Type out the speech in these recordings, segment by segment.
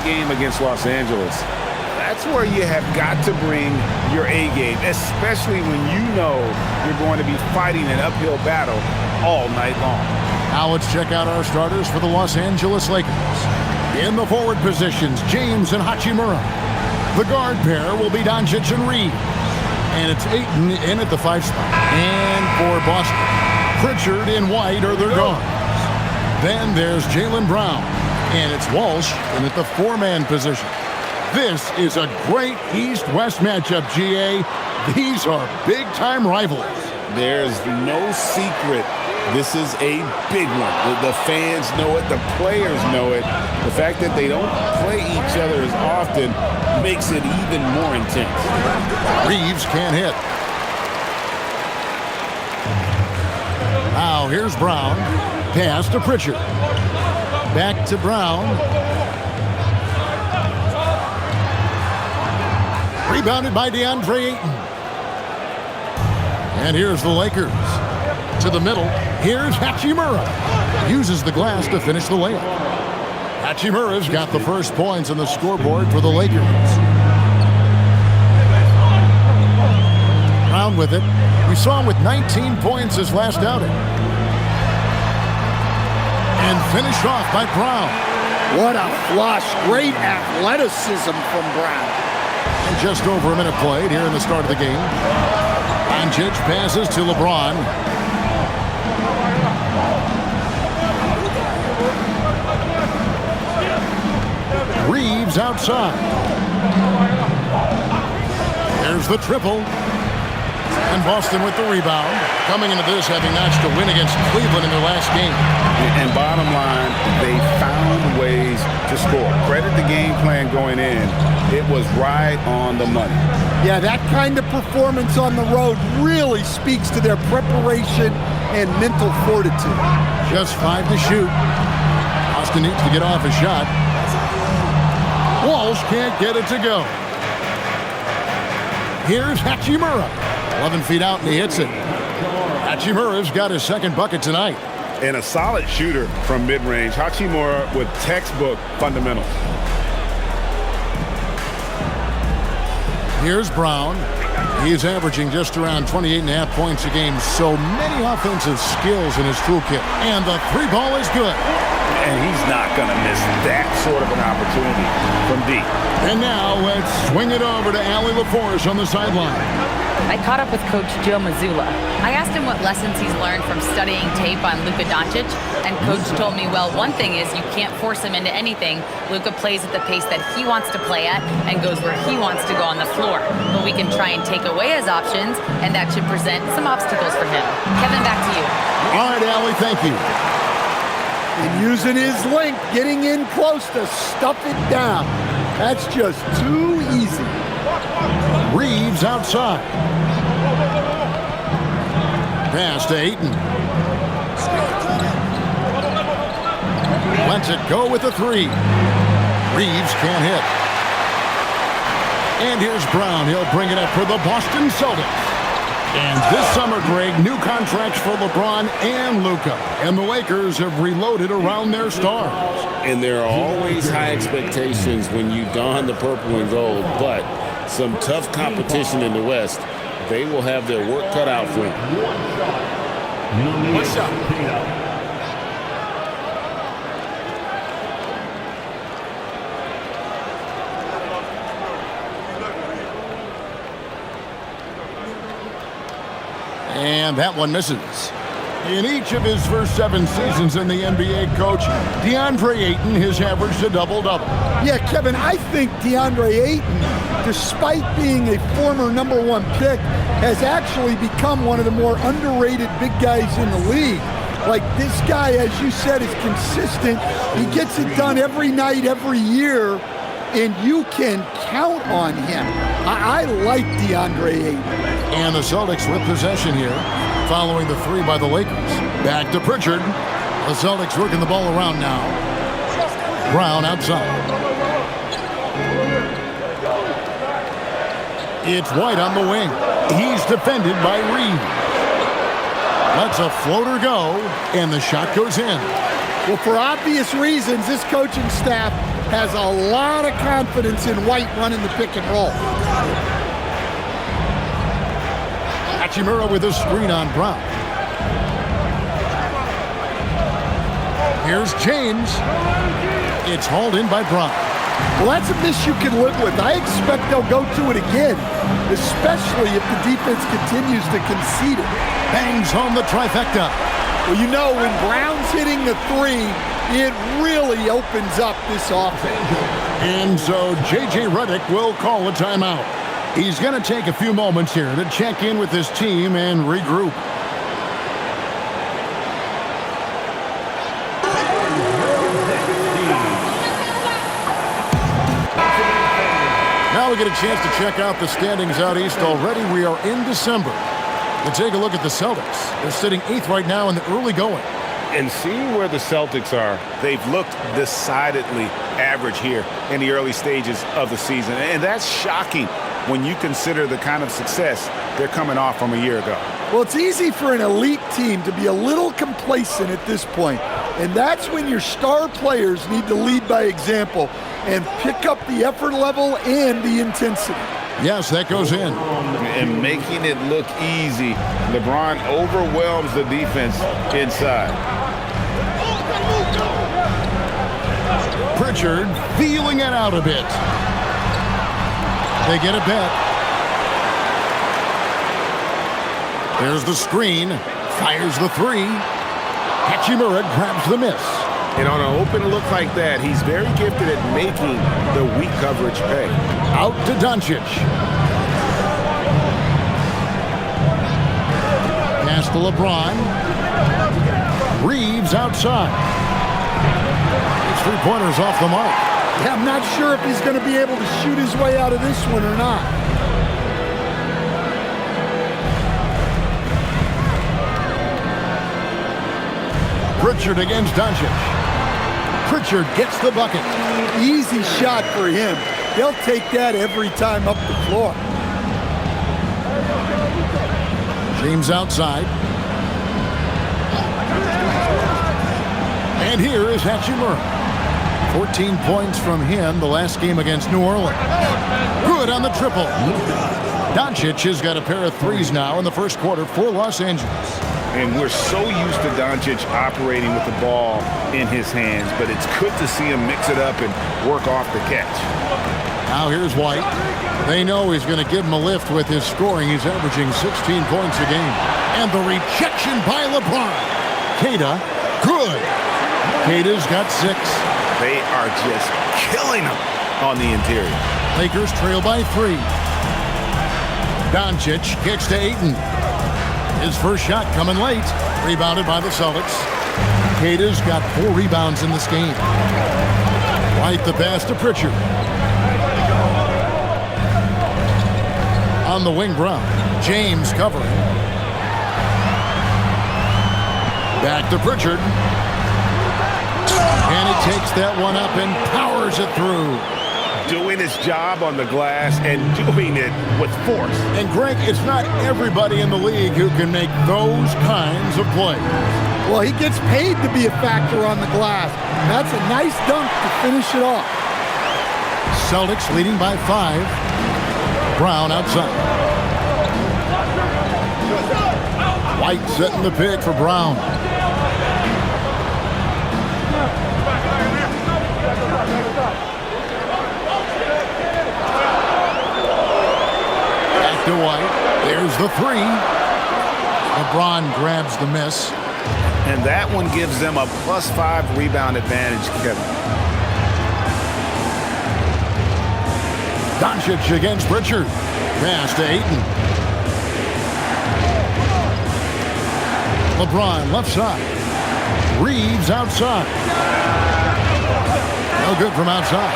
game against Los Angeles, that's where you have got to bring your A game, especially when you know you're going to be fighting an uphill battle all night long. Now let's check out our starters for the Los Angeles Lakers. In the forward positions, James and Hachimura. The guard pair will be Doncic and Reed. And it's Ayton in at the 5 spot. And for Boston, Pritchard and White are their guards. Then there's Jaylen Brown. And it's Walsh in at the 4-man position. This is a great East-West matchup, GA. These are big-time rivals. There's no secret. This is a big one. The fans know it. The players know it. The fact that they don't play each other as often makes it even more intense. Reeves can't hit. Now here's Brown. Pass to Pritchard. Back to Brown. Rebounded by DeAndre Ayton. And here's the Lakers. To the middle. Here's Hachimura. Uses the glass to finish the layup. Hachimura's got the first points on the scoreboard for the Lakers. Brown with it. We saw him with 19 points his last outing. And finished off by Brown. What a flush. Great athleticism from Brown. And just over a minute played here in the start of the game. Doncic passes to LeBron. Reeves outside. There's the triple. And Boston with the rebound. Coming into this having notched a win against Cleveland in their last game. And bottom line, they found ways to score. Credit the game plan going in. It was right on the money. Yeah, that kind of performance on the road really speaks to their preparation and mental fortitude. Just 5 to shoot. Boston needs to get off a shot. Walsh can't get it to go. Here's Hachimura. 11 feet out, and he hits it. Hachimura's got his second bucket tonight. And a solid shooter from mid-range. Hachimura with textbook fundamentals. Here's Brown. He's averaging just around 28.5 points a game. So many offensive skills in his toolkit. And the 3 ball is good. And he's not going to miss that sort of an opportunity from deep. And now let's swing it over to Allie LaForce on the sideline. I caught up with Coach Joe Mazzulla. I asked him what lessons he's learned from studying tape on Luka Doncic, and Coach told me, well, one thing is you can't force him into anything. Luka plays at the pace that he wants to play at and goes where he wants to go on the floor. But we can try and take away his options, and that should present some obstacles for him. Kevin, back to you. All right, Allie, thank you. And using his length, getting in close to stuff it down. That's just too easy. Reeves outside. Pass to Ayton. Lets it go with a 3. Reeves can't hit. And here's Brown. He'll bring it up for the Boston Celtics. And this summer, Greg, new contracts for LeBron and Luka. And the Lakers have reloaded around their stars. And there are always high expectations when you don the purple and gold, but some tough competition in the West. They will have their work cut out for them. What's up? And that one misses. In each of his first 7 seasons in the NBA, Coach, DeAndre Ayton has averaged a double-double. Yeah, Kevin, I think DeAndre Ayton, despite being a former #1 pick, has actually become one of the more underrated big guys in the league. Like, this guy, as you said, is consistent. He gets it done every night, every year, and you can count on him. I like DeAndre Ayton. And the Celtics with possession here, following the 3 by the Lakers. Back to Pritchard. The Celtics working the ball around now. Brown outside. It's White on the wing. He's defended by Reed. Lets a floater go, and the shot goes in. Well, for obvious reasons, this coaching staff has a lot of confidence in White running the pick and roll. Hachimura with a screen on Brown. Here's James. It's hauled in by Brown. Well, that's a miss you can live with. I expect they'll go to it again, especially if the defense continues to concede it. Bangs home the trifecta. Well, you know, when Brown's hitting the three, it really opens up this offense. And so J.J. Redick will call a timeout. He's going to take a few moments here to check in with his team and regroup. Now we get a chance to check out the standings out east already. We are in December. We'll take a look at the Celtics. They're sitting 8th right now in the early going. And seeing where the Celtics are, they've looked decidedly average here in the early stages of the season. And that's shocking when you consider the kind of success they're coming off from a year ago. Well, it's easy for an elite team to be a little complacent at this point. And that's when your star players need to lead by example and pick up the effort level and the intensity. Yes, that goes in. And making it look easy, LeBron overwhelms the defense inside. Pritchard feeling it out a bit. They get a bet. There's the screen. Fires the three. Hachimura grabs the miss. And on an open look like that, he's very gifted at making the weak coverage pay. Out to Doncic. Pass to LeBron. Reeves outside. His three-pointer's off the mark. Yeah, I'm not sure if he's going to be able to shoot his way out of this one or not. Pritchard against Doncic. Pritchard gets the bucket. Easy shot for him. They'll take that every time up the floor. James outside. And here is Hachimura. 14 points from him the last game against New Orleans. Good on the triple. Doncic has got a pair of threes now in the first quarter for Los Angeles. And we're so used to Doncic operating with the ball in his hands, but it's good to see him mix it up and work off the catch. Now here's White. They know he's going to give him a lift with his scoring. He's averaging 16 points a game. And the rejection by LeBron. Queta, good. Queta's got 6. They are just killing him on the interior. Lakers trail by 3. Doncic kicks to Ayton. His first shot coming late. Rebounded by the Celtics. Queta's got 4 rebounds in this game. White the pass to Pritchard. On the wing, Brown. James covering. Back to Pritchard. And he takes that one up and powers it through. Doing his job on the glass and doing it with force. And Greg, it's not everybody in the league who can make those kinds of plays. Well, he gets paid to be a factor on the glass. That's a nice dunk to finish it off. Celtics leading by 5. Brown outside. White setting the pick for Brown. Back to White. There's the 3. LeBron grabs the miss. And that one gives them a +5 rebound advantage, Kevin. Doncic against Pritchard. Pass to Ayton. LeBron left side. Reeves outside. No good from outside.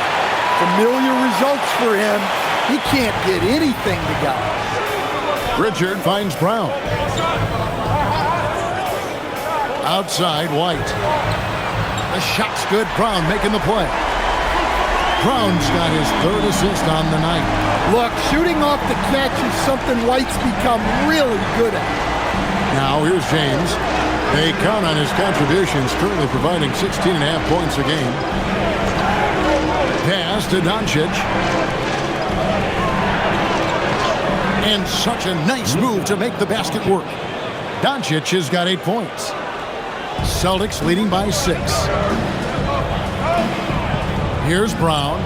Familiar results for him. He can't get anything to go. Pritchard finds Brown. Outside, White. The shot's good. Brown making the play. Brown's got his 3rd assist on the night. Look, shooting off the catch is something White's become really good at. Now here's James. They count on his contributions, currently providing 16.5 points a game. Pass to Doncic. And such a nice move to make the basket work. Doncic has got 8 points. Celtics leading by 6. Here's Brown.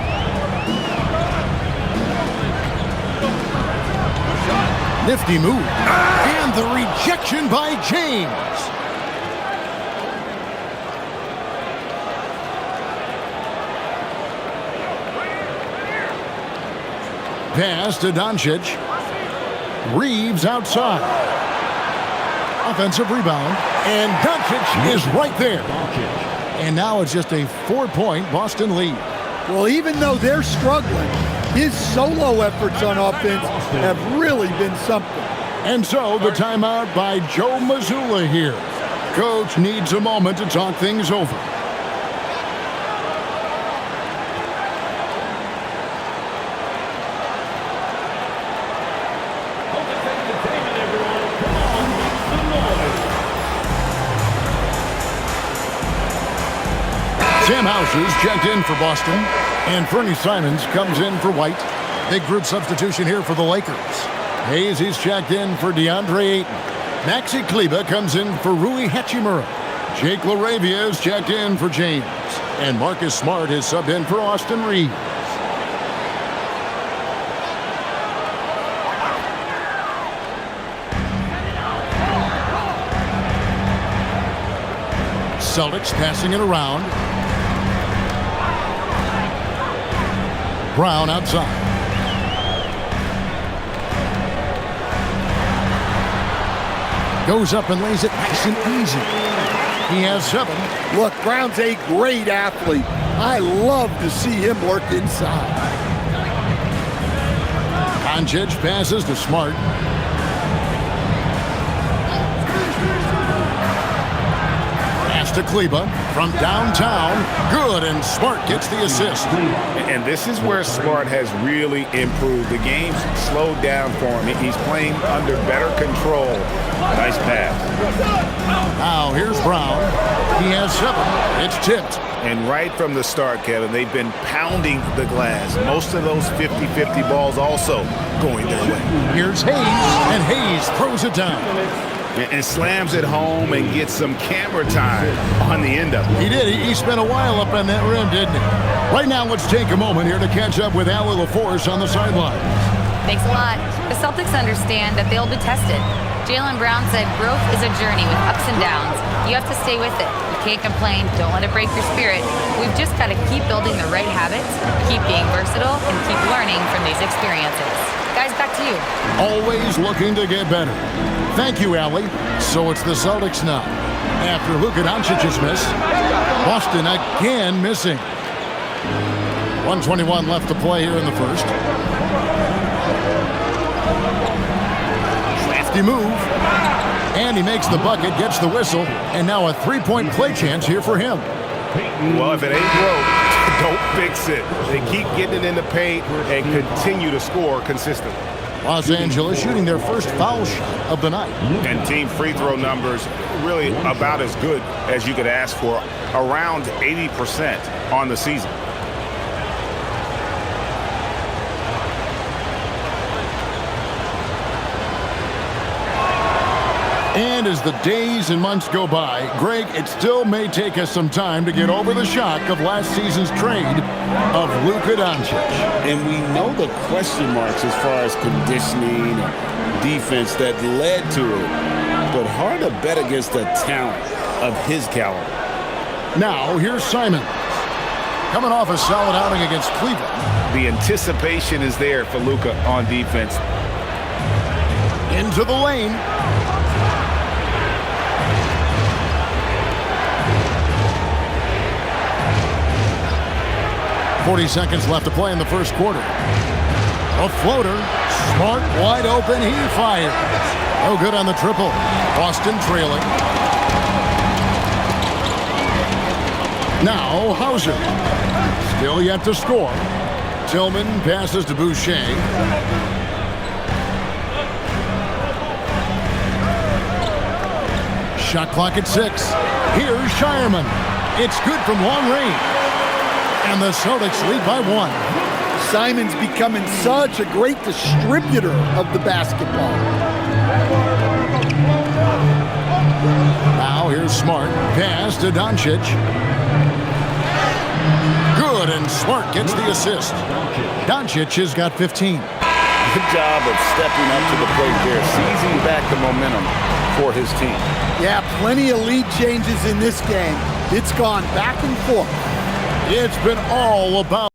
Nifty move. And the rejection by James. Pass to Doncic. Reeves outside. Offensive rebound. And Doncic is right there. And now it's just a 4-point Boston lead. Well, even though they're struggling, his solo efforts on offense have really been something. And so the timeout by Joe Mazzulla here. Coach needs a moment to talk things over. Sam House's checked in for Boston, and Fernie Simons comes in for White. Big group substitution here for the Lakers. Hayes is checked in for DeAndre Ayton. Maxi Kleber comes in for Rui Hachimura. Jake LaRavia is checked in for James, and Marcus Smart is subbed in for Austin Reeves. Celtics passing it around. Brown outside. Goes up and lays it nice and easy. He has 7. Look, Brown's a great athlete. I love to see him work inside. Doncic passes to Smart. Pass to Kleber from downtown. Good, and Smart gets the assist. And this is where Smart has really improved. The game's slowed down for him. He's playing under better control. Nice pass. Now here's Brown. He has 7. It's tipped. And right from the start, Kevin, they've been pounding the glass. Most of those 50-50 balls also going their way. Here's Hayes, and Hayes throws it down. And slams it home and gets some camera time on the end of it. He did. He spent a while up on that rim, didn't he? Right now, let's take a moment here to catch up with Allie LaForce on the sideline. Thanks a lot. The Celtics understand that they'll be tested. Jaylen Brown said growth is a journey with ups and downs. You have to stay with it. You can't complain. Don't let it break your spirit. We've just got to keep building the right habits, keep being versatile, and keep learning from these experiences. Guys, back to you. Always looking to get better. Thank you, Allie. So it's the Celtics now. After Luka Doncic's miss, Boston again missing. 1:21 left to play here in the first. Crafty move. And he makes the bucket, gets the whistle, and now a 3-point play chance here for him. Well, if it ain't broke, don't fix it. They keep getting it in the paint and continue to score consistently. Los Angeles shooting their first foul shot of the night. And team free throw numbers really about as good as you could ask for, around 80% on the season. And as the days and months go by, Greg, it still may take us some time to get over the shock of last season's trade of Luka Doncic. And we know the question marks as far as conditioning and defense that led to it. But hard to bet against the talent of his caliber. Now, here's Simon. Coming off a solid outing against Cleveland. The anticipation is there for Luka on defense. Into the lane. 40 seconds left to play in the first quarter. A floater. Smart, wide open. He fires. No good on the triple. Boston trailing. Now Hauser. Still yet to score. Tillman passes to Boucher. Shot clock at 6. Here's Shireman. It's good from long range. And the Celtics lead by 1. Simon's becoming such a great distributor of the basketball. Now here's Smart. Pass to Doncic. Good, and Smart gets the assist. Doncic has got 15. Good job of stepping up to the plate there, seizing back the momentum for his team. Yeah, plenty of lead changes in this game. It's gone back and forth. It's been all about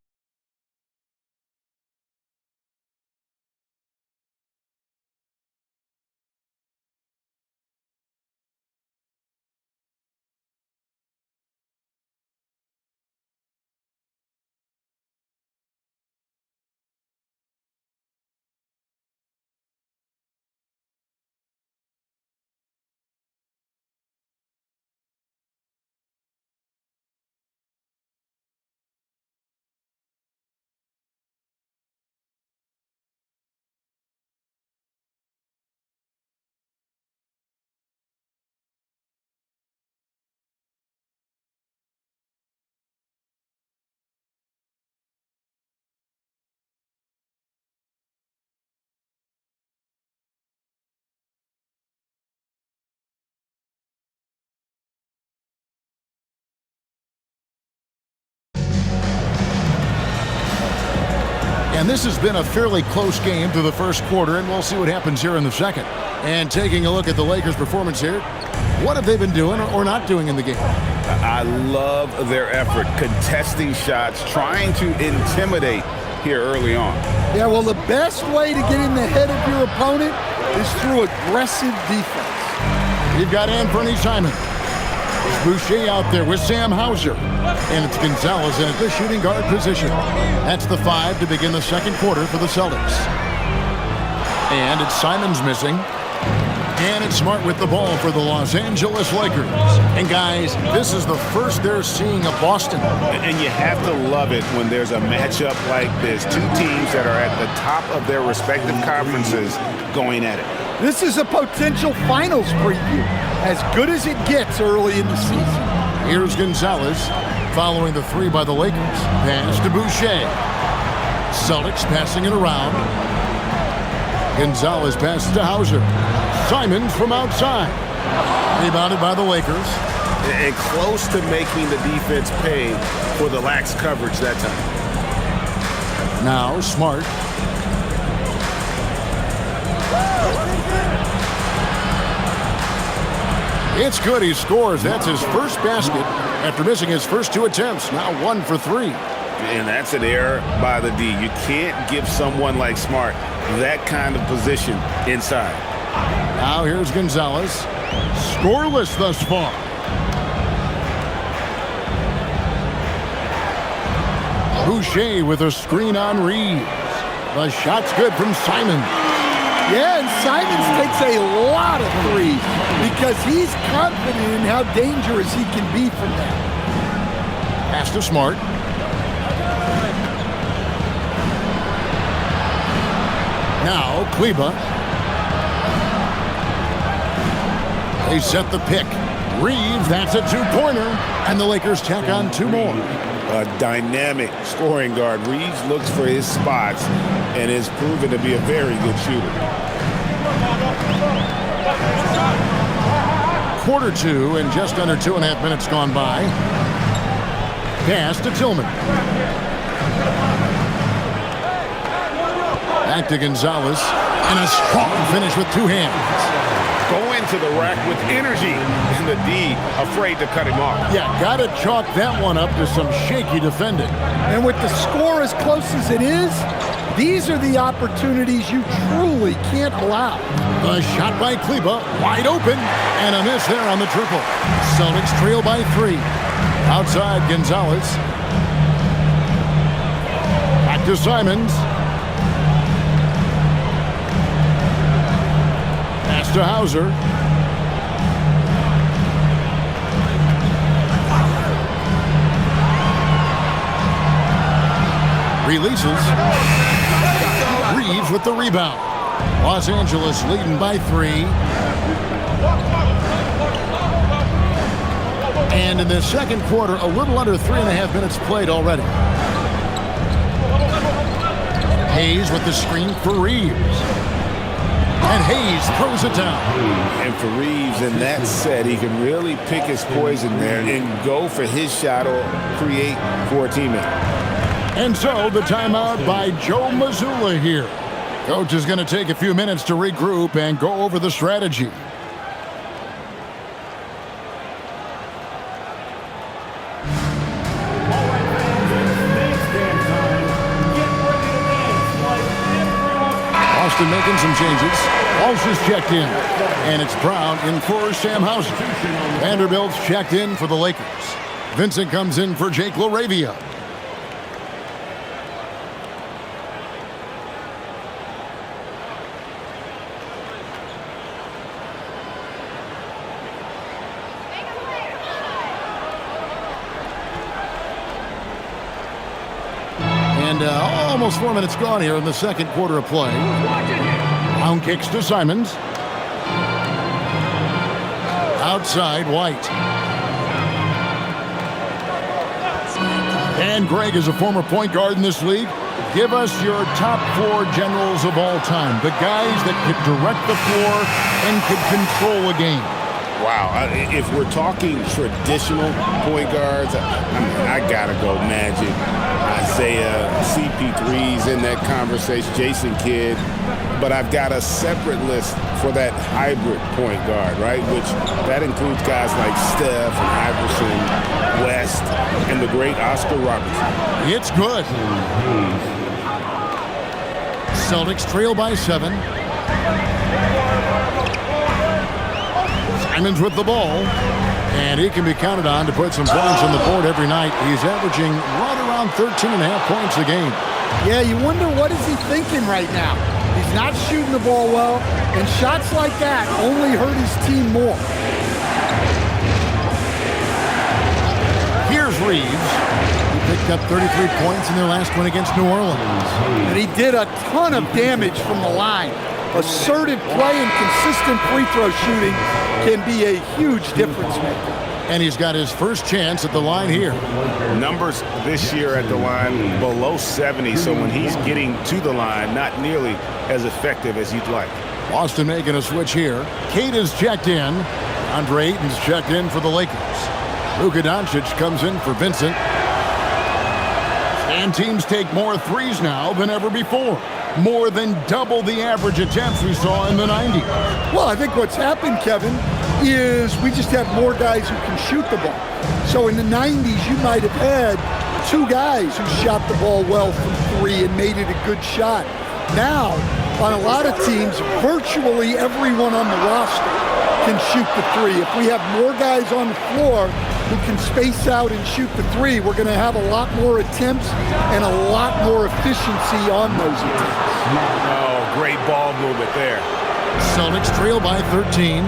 And this has been a fairly close game through the first quarter, and we'll see what happens here in the second. And taking a look at the Lakers' performance here, what have they been doing or not doing in the game? I love their effort, contesting shots, trying to intimidate here early on. Yeah, well, the best way to get in the head of your opponent is through aggressive defense. You've got Anthony Simon. There's Boucher out there with Sam Hauser. And it's Gonzalez in at the shooting guard position. That's the 5 to begin the second quarter for the Celtics. And it's Simon's missing. And it's Smart with the ball for the Los Angeles Lakers. And guys, this is the first they're seeing of Boston. And you have to love it when there's a matchup like this. Two teams that are at the top of their respective conferences going at it. This is a potential finals preview, as good as it gets early in the season. Here's Gonzalez following the 3 by the Lakers. Pass to Boucher. Celtics passing it around. Gonzalez passes to Hauser. Simons from outside. Rebounded by the Lakers. And close to making the defense pay for the lax coverage that time. Now Smart. It's good. He scores. That's his first basket after missing his first 2 attempts. Now 1 for 3. And that's an error by the D. You can't give someone like Smart that kind of position inside. Now here's Gonzalez. Scoreless thus far. Boucher with a screen on Reeves. The shot's good from Simon. Yeah, and Simons takes a lot of threes because he's confident in how dangerous he can be from that. Pass to Smart. Now Kleba. They set the pick. Reeves, that's a 2-pointer. And the Lakers tack on 2 more. A dynamic scoring guard. Reeves looks for his spots and is proven to be a very good shooter. Quarter 2 and just under 2.5 minutes gone by. Pass to Tillman. Back to Gonzalez. And a strong finish with 2 hands. Going to the rack with energy, and the D afraid to cut him off. Yeah, got to chalk that one up to some shaky defending. And with the score as close as it is, these are the opportunities you truly can't allow. The shot by Kleba, wide open, and a miss there on the triple. Celtics trail by 3. Outside Gonzalez. Back to Simons. Pass to Hauser. Releases. Reeves with the rebound. Los Angeles leading by 3. And in the second quarter, a little under 3.5 minutes played already. Hayes with the screen for Reeves. And Hayes throws it down. And for Reeves in that set, he can really pick his poison there and go for his shot or create for a teammate. And so the timeout by Joe Mazzulla here. Coach is going to take a few minutes to regroup and go over the strategy. Austin making some changes. Walsh is checked in. And it's Brown in for Sam Hauser. Vanderbilt's checked in for the Lakers. Vincent comes in for Jake LaRavia. And almost 4 minutes gone here in the second quarter of play. Brown kicks to Simons. Outside, White. And Greg is a former point guard in this league. Give us your top 4 generals of all time. The guys that could direct the floor and could control a game. Wow, if we're talking traditional point guards, I gotta go Magic, Isaiah, CP3's in that conversation, Jason Kidd. But I've got a separate list for that hybrid point guard, right? Which that includes guys like Steph and Iverson, West, and the great Oscar Robertson. It's good. Celtics trail by 7. Simons with the ball, and he can be counted on to put some points on the board every night. He's averaging right around 13.5 points a game. Yeah, you wonder what is he thinking right now. He's not shooting the ball well, and shots like that only hurt his team more. Here's Reeves. He picked up 33 points in their last win against New Orleans. And he did a ton of damage from the line. Assertive play and consistent free throw shooting can be a huge difference maker. And he's got his first chance at the line here. Numbers this year at the line below 70, so when he's getting to the line, not nearly as effective as you'd like. Boston making a switch here. Kate is checked in. Andre Ayton's checked in for the Lakers. Luka Doncic comes in for Vincent. And teams take more threes now than ever before. More than double the average attempts we saw in the 90s. Well, I think what's happened, Kevin, is we just have more guys who can shoot the ball. So in the 90s, you might have had 2 guys who shot the ball well from 3 and made it a good shot. Now, on a lot of teams, virtually everyone on the roster can shoot the 3. If we have more guys on the floor who can space out and shoot the 3, we're going to have a lot more attempts and a lot more efficiency on those attempts. Oh, great ball movement there. Celtics trail by 13.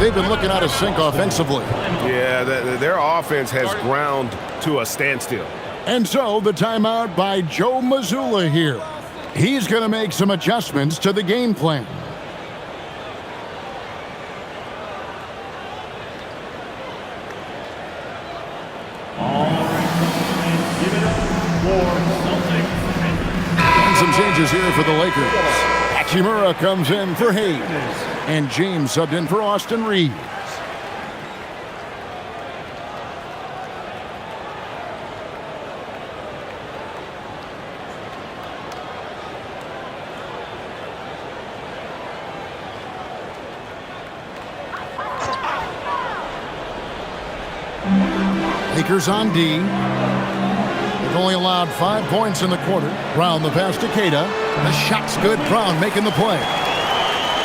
They've been looking out of sync offensively. Yeah, their offense has ground to a standstill. And so the timeout by Joe Mazzulla here. He's going to make some adjustments to the game plan. And some changes here for the Lakers. Hachimura comes in for Hayes. And James subbed in for Austin Reeves. Lakers on D. They've only allowed 5 points in the quarter. Brown the pass to Queta. The shot's good. Brown making the play.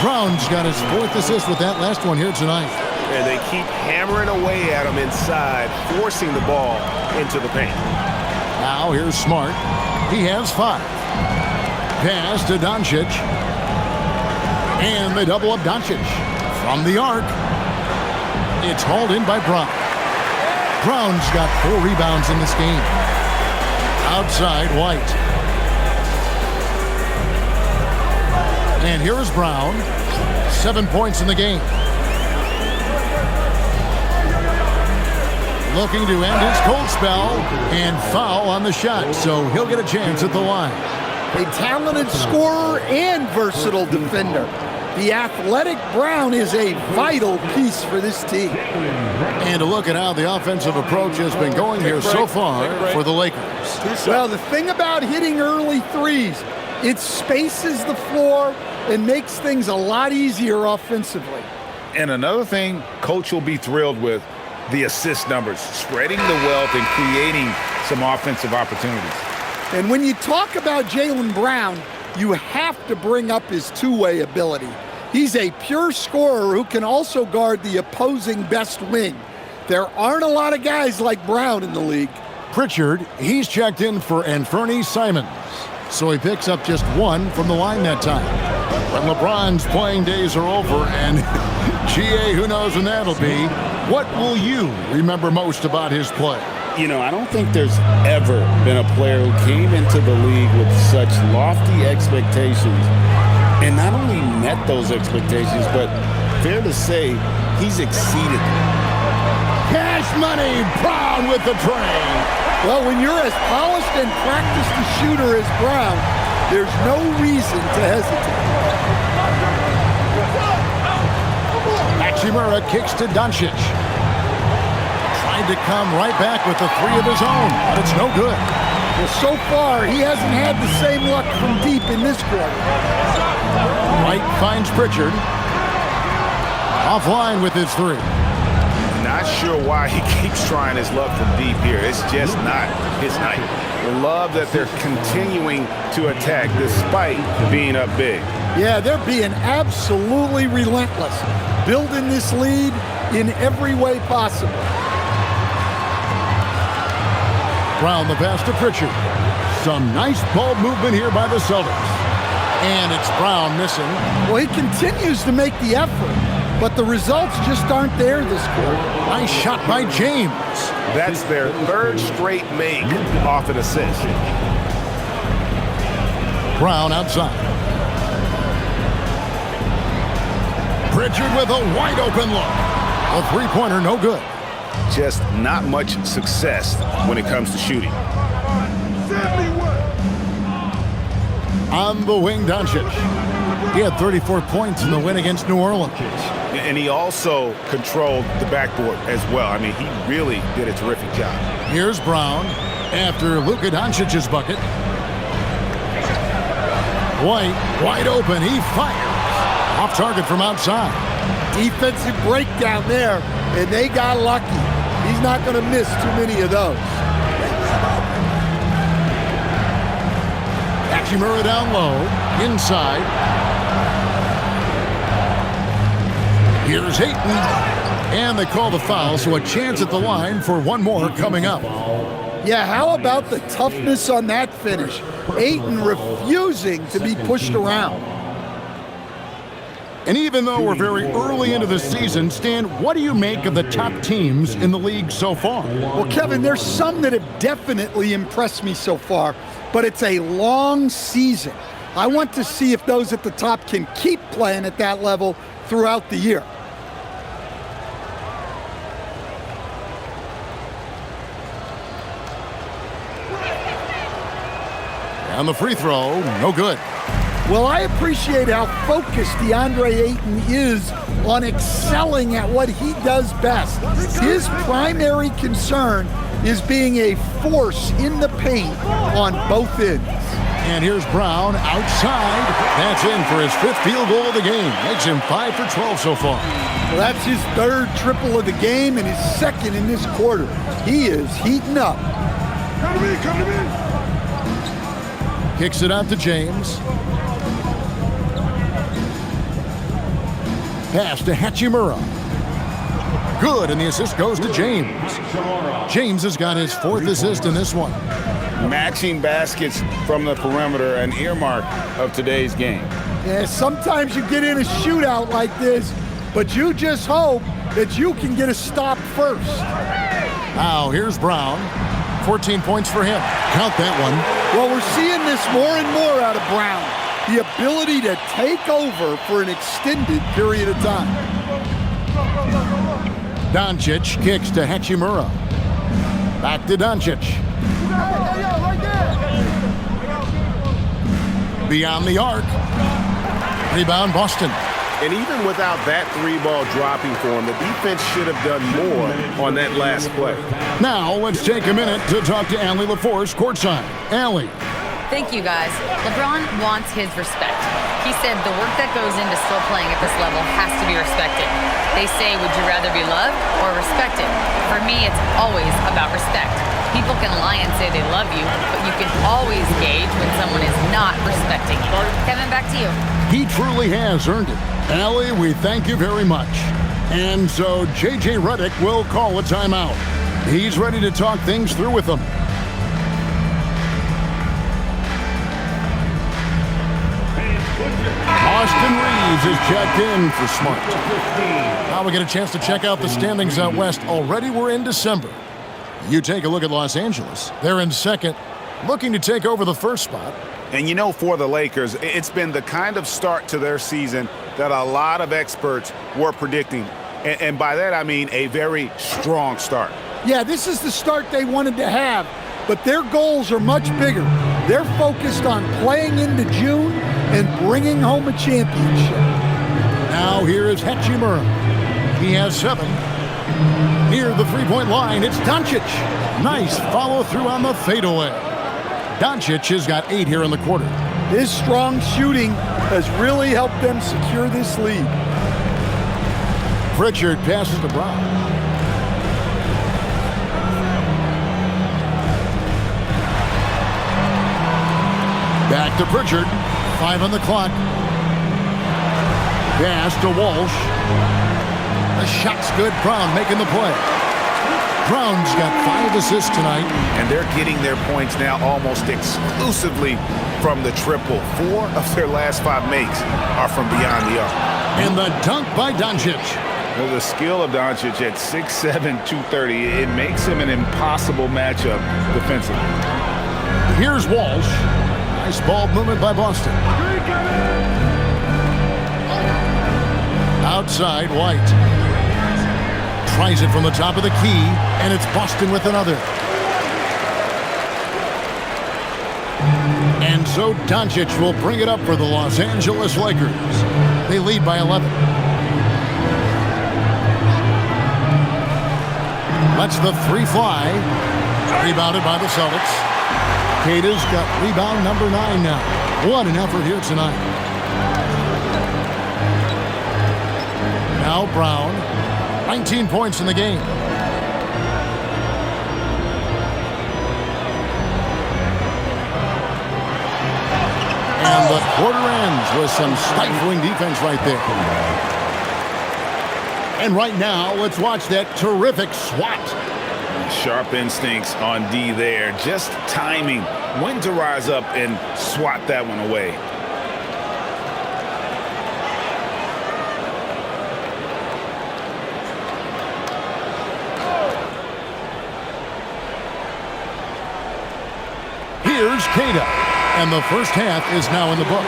Brown's got his 4th assist with that last one here tonight. And they keep hammering away at him inside, forcing the ball into the paint. Now here's Smart. He has 5. Pass to Doncic. And they double up Doncic. From the arc. It's hauled in by Brown. Brown's got 4 rebounds in this game. Outside, White. And here is Brown. 7 points in the game. looking to end his cold spell, and foul on the shot, so he'll get a chance at the line. A talented scorer and versatile defender. The athletic Brown is a vital piece for this team. And a look at how the offensive approach has been going here so far for the Lakers. Well, the thing about hitting early threes, it spaces the floor and makes things a lot easier offensively. And another thing Coach will be thrilled with, the assist numbers, spreading the wealth and creating some offensive opportunities. And when you talk about Jaylen Brown, you have to bring up his two-way ability. He's a pure scorer who can also guard the opposing best wing. There aren't a lot of guys like Brown in the league. Pritchard, he's checked in for Anthony Simons, so he picks up just one from the line that time. When LeBron's playing days are over, and GA, who knows when that'll be, what will you remember most about his play? You know, I don't think there's ever been a player who came into the league with such lofty expectations and not only met those expectations, but fair to say, he's exceeded them. Cash money, Brown with the train. Well, when you're as polished and practiced a shooter as Brown, there's no reason to hesitate. Hachimura kicks to Doncic. To come right back with the three of his own, but it's no good. Well, so far, he hasn't had the same luck from deep in this quarter. Wright finds Pritchard. Offline with his three. Not sure why he keeps trying his luck from deep here. It's just not his night. I love that they're continuing to attack despite being up big. Yeah, they're being absolutely relentless, building this lead in every way possible. Brown the pass to Pritchard. Some nice ball movement here by the Celtics. And it's Brown missing. Well, he continues to make the effort, but the results just aren't there this quarter. Nice shot by James. That's their third straight make off an assist. Brown outside. Pritchard with a wide open look. A three-pointer, no good. Just not much success when it comes to shooting. On the wing, Doncic. He had 34 points in the win against New Orleans. And he also controlled the backboard as well. I mean, he really did a terrific job. Here's Brown after Luka Doncic's bucket. White, wide open, he fires. Off target from outside. Defensive breakdown there, and they got lucky. He's not going to miss too many of those. Hachimura down low, inside. Here's Hayton. And they call the foul, so a chance at the line for one more coming up. Yeah, how about the toughness on that finish? Ayton refusing to be pushed around. And even though we're very early into the season, Stan, what do you make of the top teams in the league so far? Well, Kevin, there's some that have definitely impressed me so far, but it's a long season. I want to see if those at the top can keep playing at that level throughout the year. And the free throw, no good. Well, I appreciate how focused DeAndre Ayton is on excelling at what he does best. His primary concern is being a force in the paint on both ends. And here's Brown outside. That's in for his fifth field goal of the game. Makes him 5 for 12 so far. Well, that's his third triple of the game and his second in this quarter. He is heating up. Come to me. Kicks it out to James. Pass to Hachimura. Good, and the assist goes to James. James has got his fourth assist in this one. Matching baskets from the perimeter, an earmark of today's game. Yeah, sometimes you get in a shootout like this, but you just hope that you can get a stop first. Now, here's Brown. 14 points for him. Count that one. Well, we're seeing this more and more out of Brown. The ability to take over for an extended period of time. Doncic kicks to Hachimura. Back to Doncic. Beyond the arc. Rebound, Boston. And even without that three ball dropping for him, the defense should have done more on that last play. Now, let's take a minute to talk to Allie LaForce courtside. Allie. Thank you, guys. LeBron wants his respect. He said the work that goes into still playing at this level has to be respected. They say, would you rather be loved or respected? For me, it's always about respect. People can lie and say they love you, but you can always gauge when someone is not respecting you. Kevin, back to you. He truly has earned it. Allie, we thank you very much. And so J.J. Redick will call a timeout. He's ready to talk things through with them. Austin Reeves is checked in for Smart. Now we get a chance to check out the standings out west. Already we're in December. You take a look at Los Angeles. They're in second, looking to take over the first spot. And you know, for the Lakers, it's been the kind of start to their season that a lot of experts were predicting. And by that, I mean a very strong start. Yeah, this is the start they wanted to have, but their goals are much bigger. They're focused on playing into June and bringing home a championship. Now here is Hachimura. He has 7. Near the three-point line, it's Doncic. Nice follow-through on the fadeaway. Doncic has got 8 here in the quarter. His strong shooting has really helped them secure this lead. Pritchard passes to Brown. Back to Pritchard. 5 on the clock. Pass to Walsh. The shot's good. Brown making the play. Brown's got 5 assists tonight. And they're getting their points now almost exclusively from the triple. 4 of their last 5 makes are from beyond the arc. And the dunk by Doncic. Well, the skill of Doncic at 6'7", 230, it makes him an impossible matchup defensively. Here's Walsh. Nice ball movement by Boston. Outside, White. Tries it from the top of the key, and it's Boston with another. And so Doncic will bring it up for the Los Angeles Lakers. They lead by 11. Lets the 3 fly. Rebounded by the Celtics. Kata's got rebound number 9 now. What an effort here tonight. Now Brown. 19 points in the game. And the quarter ends with some stifling defense right there. And right now, let's watch that terrific swat. Sharp instincts on D there. Just timing when to rise up and swat that one away. Here's Kata, and the first half is now in the books.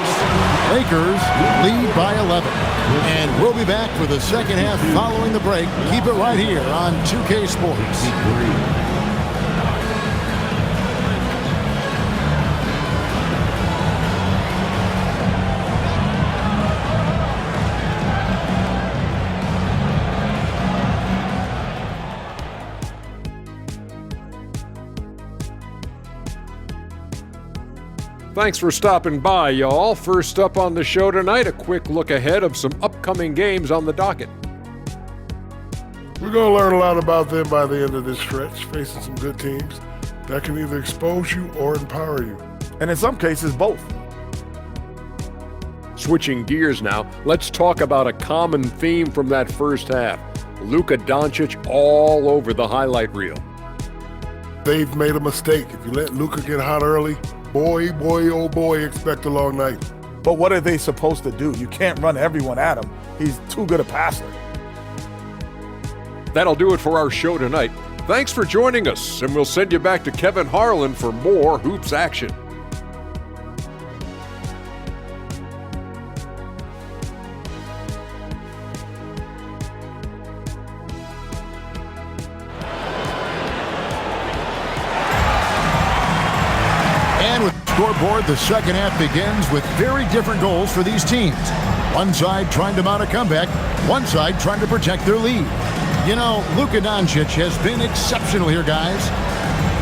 Lakers lead by 11. And we'll be back for the second half following the break. Keep it right here on 2K Sports. Thanks for stopping by, y'all. First up on the show tonight, a quick look ahead of some upcoming games on the docket. We're going to learn a lot about them by the end of this stretch, facing some good teams that can either expose you or empower you. And in some cases, both. Switching gears now, let's talk about a common theme from that first half. Luka Doncic all over the highlight reel. They've made a mistake. If you let Luka get hot early, boy, oh boy, expect a long night. But what are they supposed to do? You can't run everyone at him. He's too good a passer. That'll do it for our show tonight. Thanks for joining us, and we'll send you back to Kevin Harlan for more Hoops action. scoreboard, the second half begins with very different goals for these teams. One side trying to mount a comeback, one side trying to protect their lead. You know, Luka Doncic has been exceptional here, guys.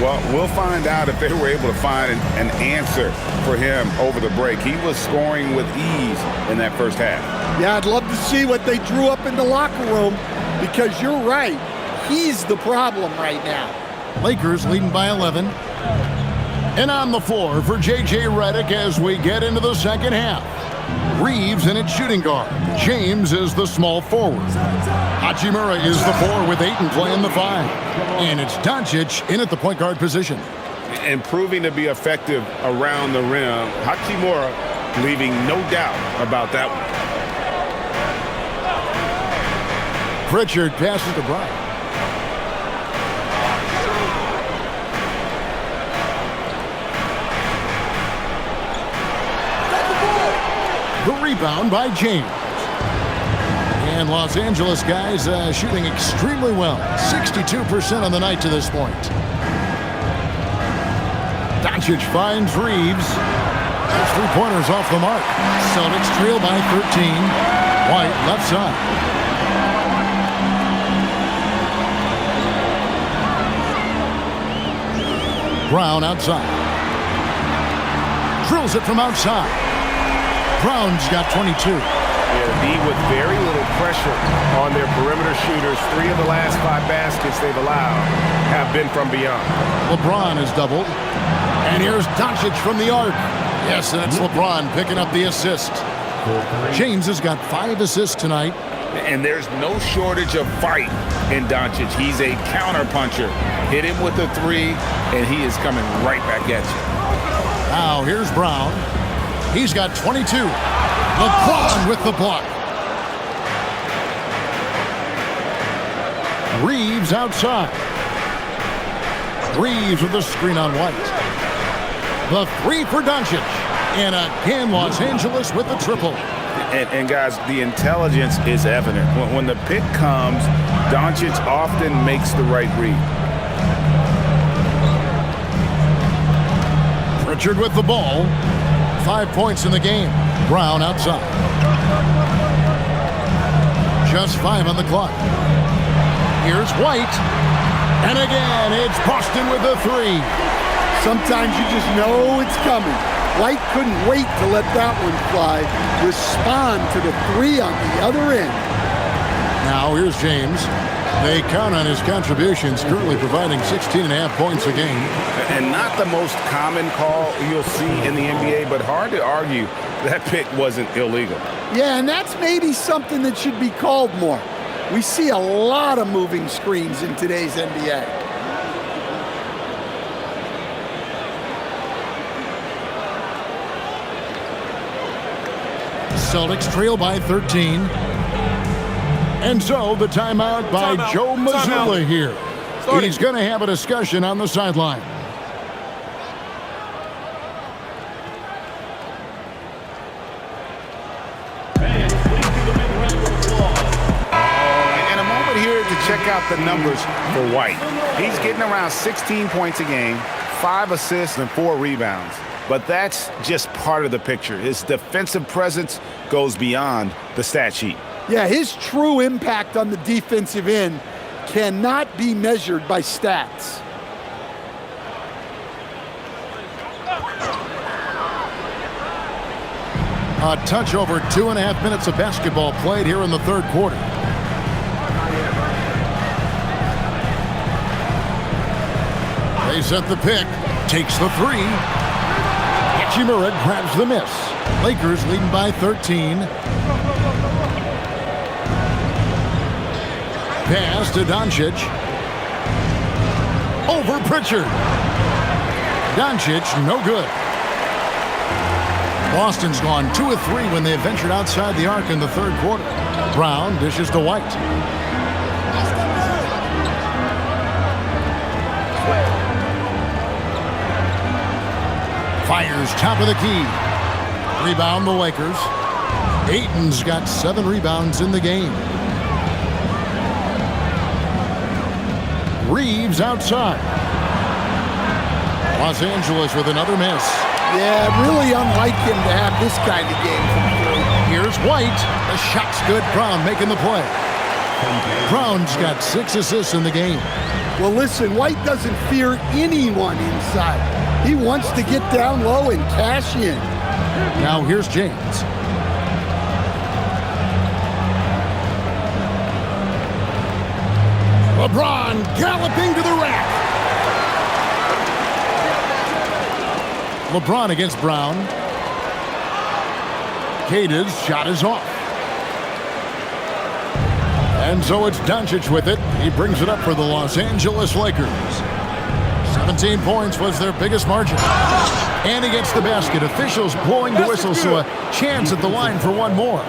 Well, we'll find out if they were able to find an answer for him over the break. He was scoring with ease in that first half. Yeah, I'd love to see what they drew up in the locker room, because you're right. He's the problem right now. Lakers leading by 11. And on the floor for J.J. Redick as we get into the second half. Reeves in its shooting guard. James is the small forward. Hachimura is the 4 with Ayton playing the 5. And it's Doncic in at the point guard position. And proving to be effective around the rim. Hachimura leaving no doubt about that one. Pritchard passes to Brown. The rebound by James. And Los Angeles guys shooting extremely well. 62% on the night to this point. Doncic finds Reeves. Those three-pointers off the mark. Celtics trail by 13. White left side. Brown outside. Drills it from outside. Brown's got 22. Yeah, D with very little pressure on their perimeter shooters. 3 of the last 5 baskets they've allowed have been from beyond. LeBron is doubled. And here's Doncic from the arc. Yes, and it's LeBron picking up the assist. James has got 5 assists tonight. And there's no shortage of fight in Doncic. He's a counterpuncher. Hit him with a 3, and he is coming right back at you. Now here's Brown. He's got 22. LeBron with the block. Reeves outside. Reeves with the screen on White. The 3 for Doncic. And again, Los Angeles with the triple. And guys, the intelligence is evident. When the pick comes, Doncic often makes the right read. Pritchard with the ball. 5 points in the game. Brown outside. Just 5 on the clock. Here's White. And again, it's Boston with the 3. Sometimes you just know it's coming. White couldn't wait to let that one fly. Respond to the 3 on the other end. Now here's James. They count on his contributions, currently providing 16.5 points a game. And not the most common call you'll see in the NBA, but hard to argue that pick wasn't illegal. Yeah, and that's maybe something that should be called more. We see a lot of moving screens in today's NBA. Celtics trail by 13. And so the timeout by Joe Mazzulla here. He's going to have a discussion on the sideline. And a moment here to check out the numbers for White. He's getting around 16 points a game, 5 assists, and 4 rebounds. But that's just part of the picture. His defensive presence goes beyond the stat sheet. Yeah, his true impact on the defensive end cannot be measured by stats. A touch over 2.5 minutes of basketball played here in the third quarter. They set the pick, takes the 3. Hachimura grabs the miss. Lakers leading by 13. Pass to Doncic. Over Pritchard. Doncic, no good. Boston's gone 2 of 3 when they ventured outside the arc in the third quarter. Brown dishes to White. Fires top of the key. Rebound the Lakers. Ayton's got 7 rebounds in the game. Reeves outside. Los Angeles with another miss. Yeah, really unlike him to have this kind of game from three. Here's White. The shot's good. Brown making the play. Brown's got 6 assists in the game. Well, listen, White doesn't fear anyone inside. He wants to get down low and cash in. Now here's James. LeBron galloping to the rack. LeBron against Brown. Kata's shot is off. And so it's Doncic with it. He brings it up for the Los Angeles Lakers. 17 points was their biggest margin. And he gets the basket. Officials blowing the whistle, so a chance at the line for one more.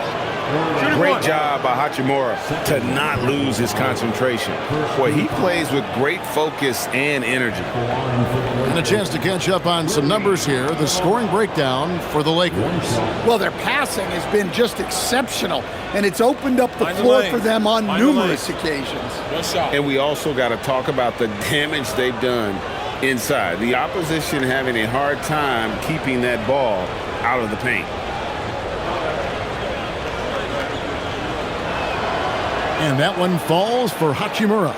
Great job by Hachimura to not lose his concentration. Boy, he plays with great focus and energy. And a chance to catch up on some numbers here. The scoring breakdown for the Lakers. Well, their passing has been just exceptional, and it's opened up the floor for them on numerous occasions. And we also got to talk about the damage they've done inside. The opposition having a hard time keeping that ball out of the paint. And that one falls for Hachimura.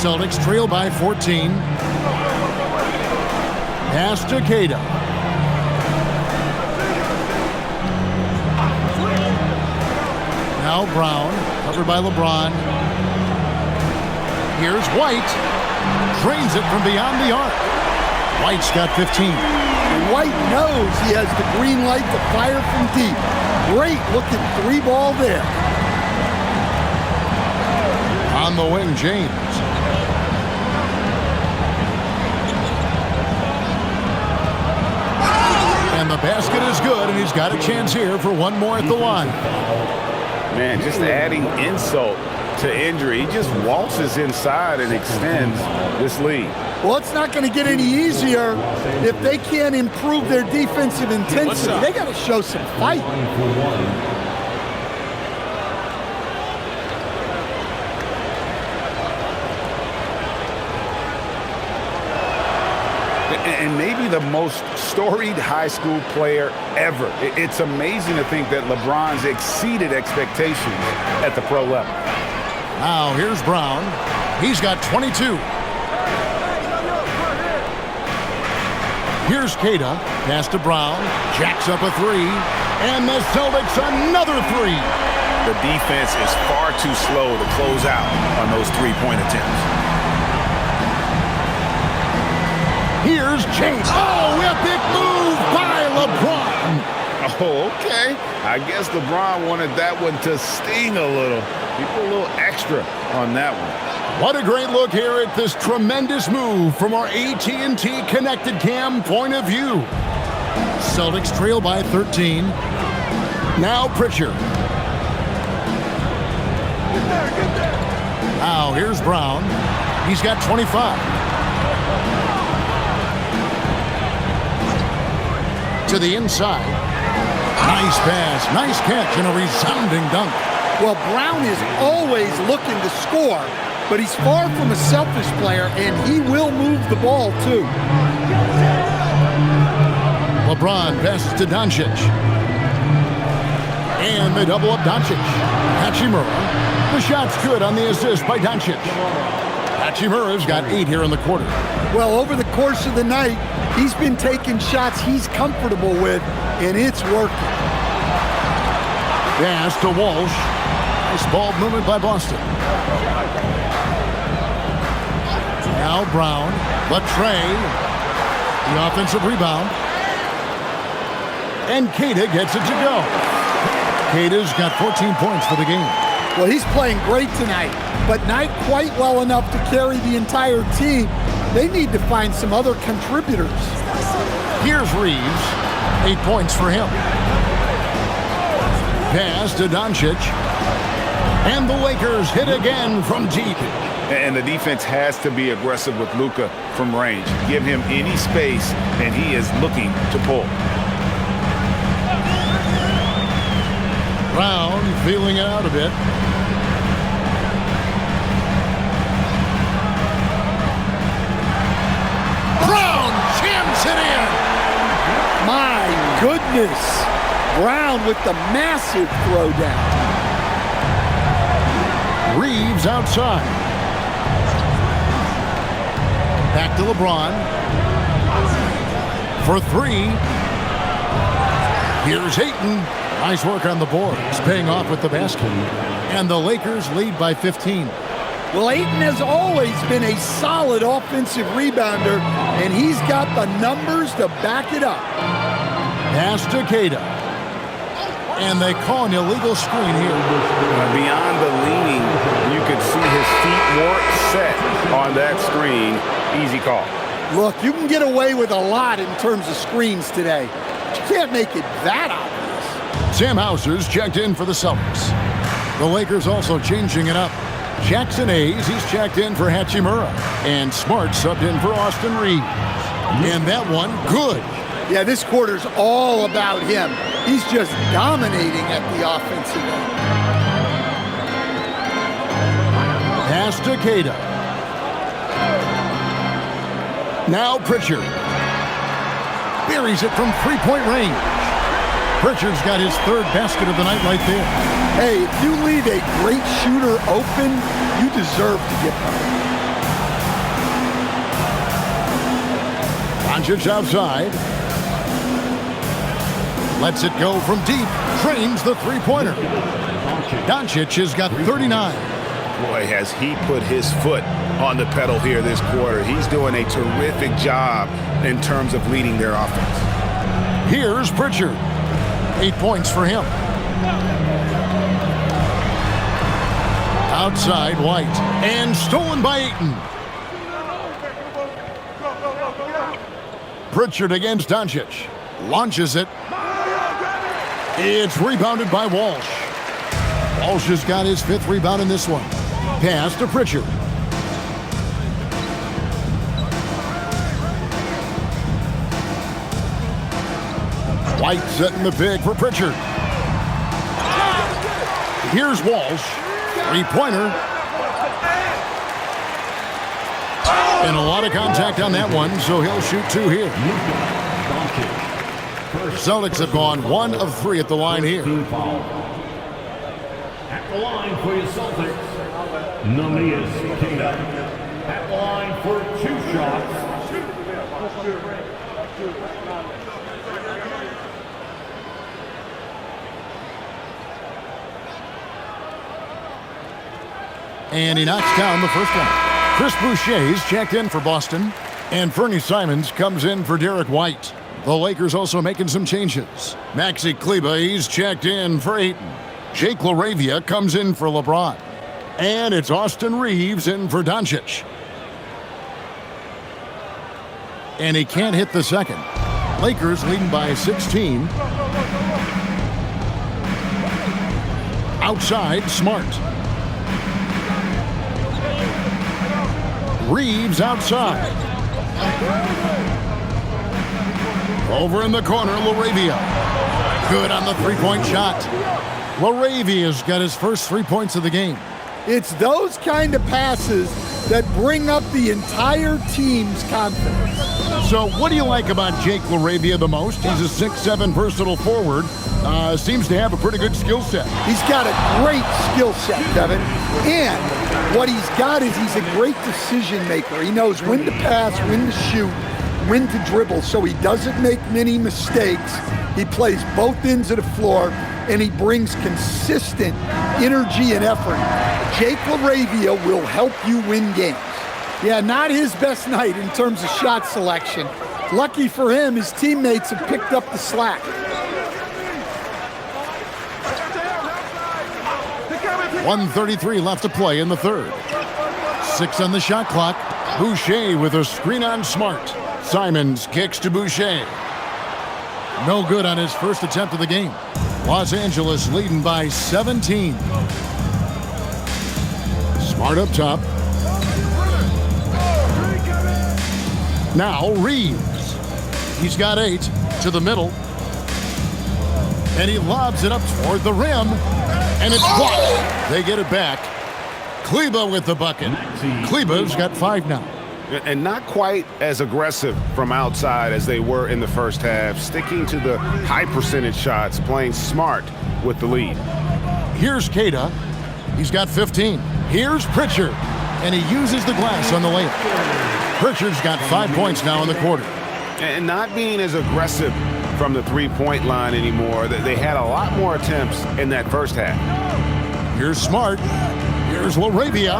Celtics trail by 14. Pass to Kata. Now Brown, covered by LeBron. Here's White. Drains it from beyond the arc. White's got 15. And White knows he has the green light to fire from deep. Great looking 3-ball there. On the wing, James. And the basket is good, and he's got a chance here for one more at the line. Man, just adding insult to injury. He just waltzes inside and extends this lead. Well, it's not going to get any easier if they can't improve their defensive intensity. They got to show some fight. And maybe the most storied high school player ever. It's amazing to think that LeBron's exceeded expectations at the pro level. Now here's Brown. He's got 22. Here's Kata. Pass to Brown. Jacks up a 3. And the Celtics another 3. The defense is far too slow to close out on those three-point attempts. Here's James. Oh, epic move by LeBron. Oh, okay. I guess LeBron wanted that one to sting a little. He put a little extra on that one. What a great look here at this tremendous move from our AT&T Connected Cam point of view. Celtics trail by 13. Now Pritchard. Now here's Brown. He's got 25. To the inside. Nice pass, nice catch, and a resounding dunk. Well, Brown is always looking to score, but he's far from a selfish player, and he will move the ball, too. LeBron passes to Doncic. And they double up Doncic. Hachimura. The shot's good on the assist by Doncic. Hachimura's got 8 here in the quarter. Well, over the course of the night, he's been taking shots he's comfortable with, and it's working. Pass to Walsh. Nice ball movement by Boston. Now Brown. Latrey. The offensive rebound. And Kata gets it to go. Kata's got 14 points for the game. Well, he's playing great tonight, but not quite well enough to carry the entire team. They need to find some other contributors. Here's Reeves. 8 points for him. Pass to Doncic. And the Lakers hit again from deep. And the defense has to be aggressive with Luka from range. Give him any space, and he is looking to pull. Brown feeling it out a bit. Brown jams it in. My goodness. Brown with the massive throwdown. Reeves outside. Back to LeBron. For three. Here's Ayton. Nice work on the boards, paying off with the basket. And the Lakers lead by 15. Well, Ayton has always been a solid offensive rebounder, and he's got the numbers to back it up. Pass to Queta. And they call an illegal screen here. Beyond the leaning, you could see his feet weren't set on that screen. Easy call. Look, you can get away with a lot in terms of screens today. But you can't make it that obvious. Sam Hauser's checked in for the Celtics. The Lakers also changing it up. Jackson Hayes, he's checked in for Hachimura. And Smart subbed in for Austin Reeves. And that one, good. Yeah, this quarter's all about him. He's just dominating at the offensive end. Pass to Queta. Now Pritchard. Buries it from three-point range. Pritchard's got his third basket of the night right there. Hey, if you leave a great shooter open, you deserve to get them. Doncic outside. Lets it go from deep. Trains the three-pointer. Doncic has got 39. Boy, has he put his foot on the pedal here this quarter. He's doing a terrific job in terms of leading their offense. Here's Pritchard. 8 points for him. Outside White. And stolen by Ayton. Pritchard against Doncic. Launches it. It's rebounded by Walsh. Walsh has got his fifth rebound in this one. Pass to Pritchard. White setting the pick for Pritchard. Here's Walsh. Three-pointer. And a lot of contact on that one, so he'll shoot two here. Celtics have gone 1 of 3 at the line here. At the line for your Celtics, Namias Queta. At the line for 2 shots. And he knocks down the first one. Chris Boucher's checked in for Boston. And Fernie Simons comes in for Derek White. The Lakers also making some changes. Maxi Kleber, he's checked in for Ayton. Jake LaRavia comes in for LeBron. And it's Austin Reeves in for Doncic. And he can't hit the second. Lakers leading by 16. Outside, Smart. Reeves outside. Over in the corner, LaRavia. Good on the three-point shot. LaRavia's got his first 3 points of the game. It's those kind of passes that bring up the entire team's confidence. So what do you like about Jake LaRavia the most? He's a 6'7" versatile forward. Seems to have a pretty good skill set. He's got a great skill set, Kevin. And what he's got is he's a great decision maker. He knows when to pass, when to shoot, when to dribble, so he doesn't make many mistakes. He plays both ends of the floor, and he brings consistent energy and effort. Jake LaRavia will help you win games. Yeah, not his best night in terms of shot selection. Lucky for him, his teammates have picked up the slack. 1:33 left to play in the third. 6 on the shot clock. Boucher with a screen on Smart. Simons kicks to Boucher. No good on his first attempt of the game. Los Angeles leading by 17. Smart up top. Now Reeves. He's got 8 to the middle. And he lobs it up toward the rim. And it's blocked. They get it back. Kleber with the bucket. Kleber's got 5 now. And not quite as aggressive from outside as they were in the first half, sticking to the high percentage shots, playing smart with the lead. Here's Kata. He's got 15. Here's Pritchard, and he uses the glass on the layup. Pritchard's got 5 points now in the quarter. And not being as aggressive from the three-point line anymore. They had a lot more attempts in that first half. Here's Smart. Here's LaRavia.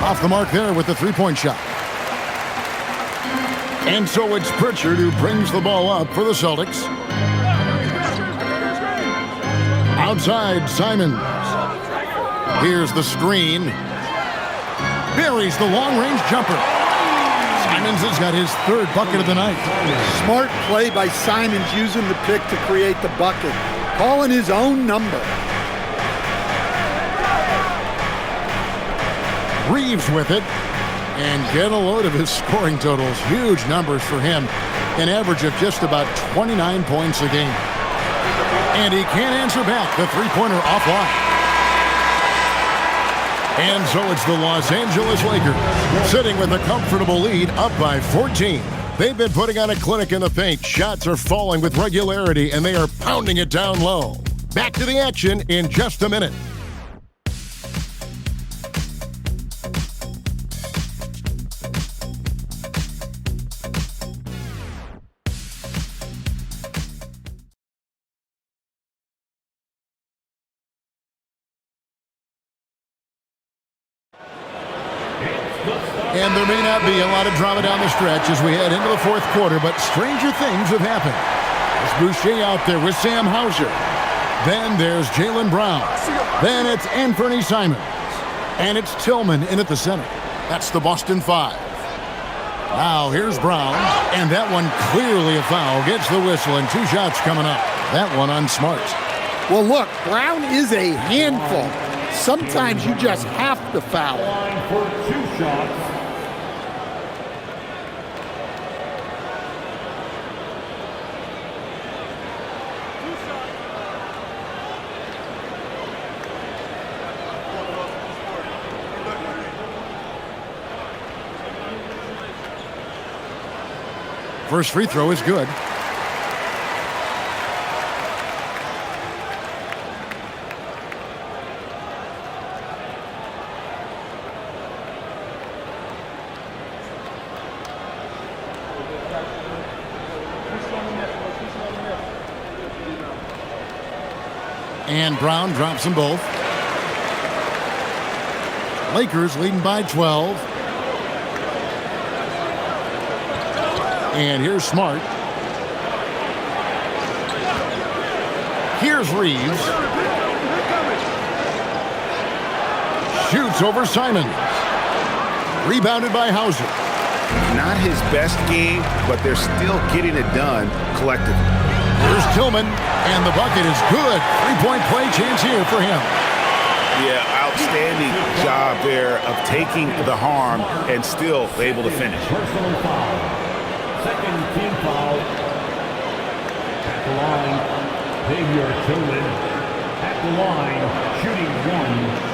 Off the mark there with the three-point shot. And so it's Pritchard who brings the ball up for the Celtics. Outside, Simons. Here's the screen. Buries the long-range jumper. Simons has got his third bucket of the night. Smart play by Simons, using the pick to create the bucket. Calling his own number. Reeves with it. And get a load of his scoring totals. Huge numbers for him. An average of just about 29 points a game. And he can't answer back. The three-pointer offline. And so it's the Los Angeles Lakers sitting with a comfortable lead, up by 14. They've been putting on a clinic in the paint. Shots are falling with regularity, and they are pounding it down low. Back to the action in just a minute. And there may not be a lot of drama down the stretch as we head into the fourth quarter, but stranger things have happened. There's Boucher out there with Sam Hauser. Then there's Jaylen Brown. Then it's Anthony Simons. And it's Tillman in at the center. That's the Boston Five. Now here's Brown. And that one clearly a foul. Gets the whistle, and two shots coming up. That one on Smart. Well, look, Brown is a handful. Sometimes you just have to foul. Line for 2 shots. First free throw is good. And Brown drops them both. Lakers leading by 12. And here's Smart. Here's Reeves. Shoots over Simons. Rebounded by Hauser. Not his best game, but they're still getting it done collectively. Here's Tillman, and the bucket is good. Three-point play chance here for him. Yeah, outstanding job there of taking the harm and still able to finish. Personal foul. Second team foul. At the line, Xavier Tillman. At the line, shooting 1.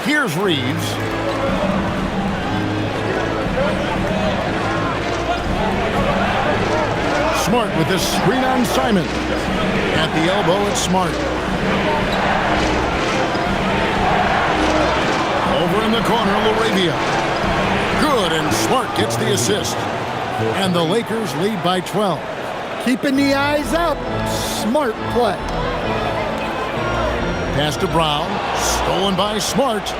Here's Reeves. Smart with this screen on Simon. At the elbow, it's Smart. Over in the corner, LaRavia. Good, and Smart gets the assist. And the Lakers lead by 12. Keeping the eyes up. Smart play. Pass to Brown. Stolen by Smart.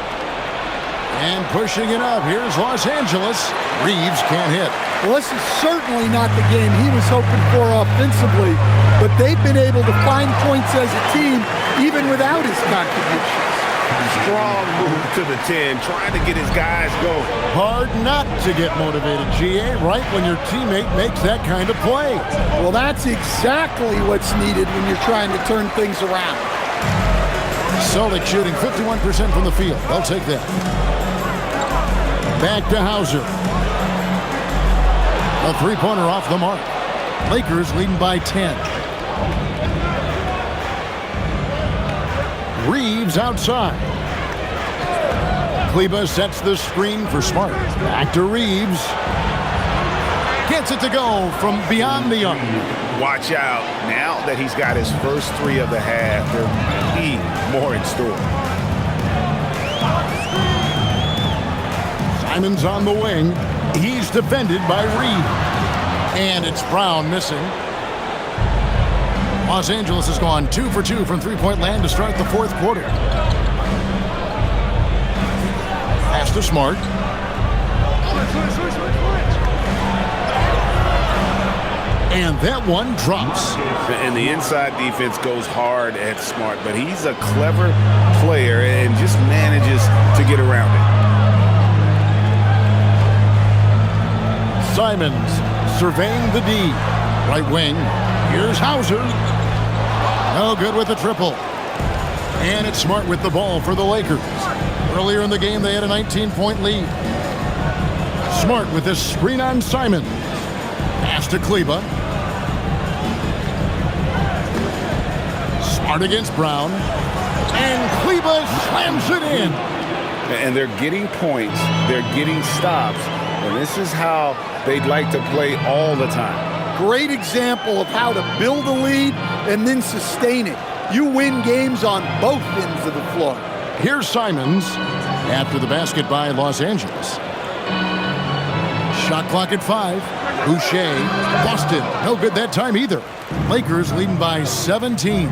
And pushing it up. Here's Los Angeles. Reeves can't hit. Well, this is certainly not the game he was hoping for offensively, but they've been able to find points as a team even without his contributions. Strong move to the 10, trying to get his guys going. Hard not to get motivated, GA, right when your teammate makes that kind of play. Well, that's exactly what's needed when you're trying to turn things around. Celtics shooting 51% from the field. They'll take that. Back to Hauser. A three-pointer off the mark. Lakers leading by 10. Reeves outside. Kleber sets the screen for Smart. Back to Reeves. Gets it to go from beyond the arc. Watch out. Now that he's got his first three of the half, there might be more in store. Simon's on the wing. He's defended by Reed. And it's Brown missing. Los Angeles has gone 2 for 2 from three-point land to start the fourth quarter. Pass to Smart. And that one drops. And the inside defense goes hard at Smart, but he's a clever player and just manages to get around it. Simons surveying the D. Right wing. Here's Hauser. No good with the triple. And it's Smart with the ball for the Lakers. Earlier in the game, they had a 19-point lead. Smart with this screen on Simon. Pass to Kleber. Smart against Brown. And Kleber slams it in. And they're getting points. They're getting stops. And this is how they'd like to play all the time. Great example of how to build a lead and then sustain it. You win games on both ends of the floor. Here's Simons after the basket by Los Angeles. Shot clock at 5. Boucher busted. No good that time either. Lakers leading by 17.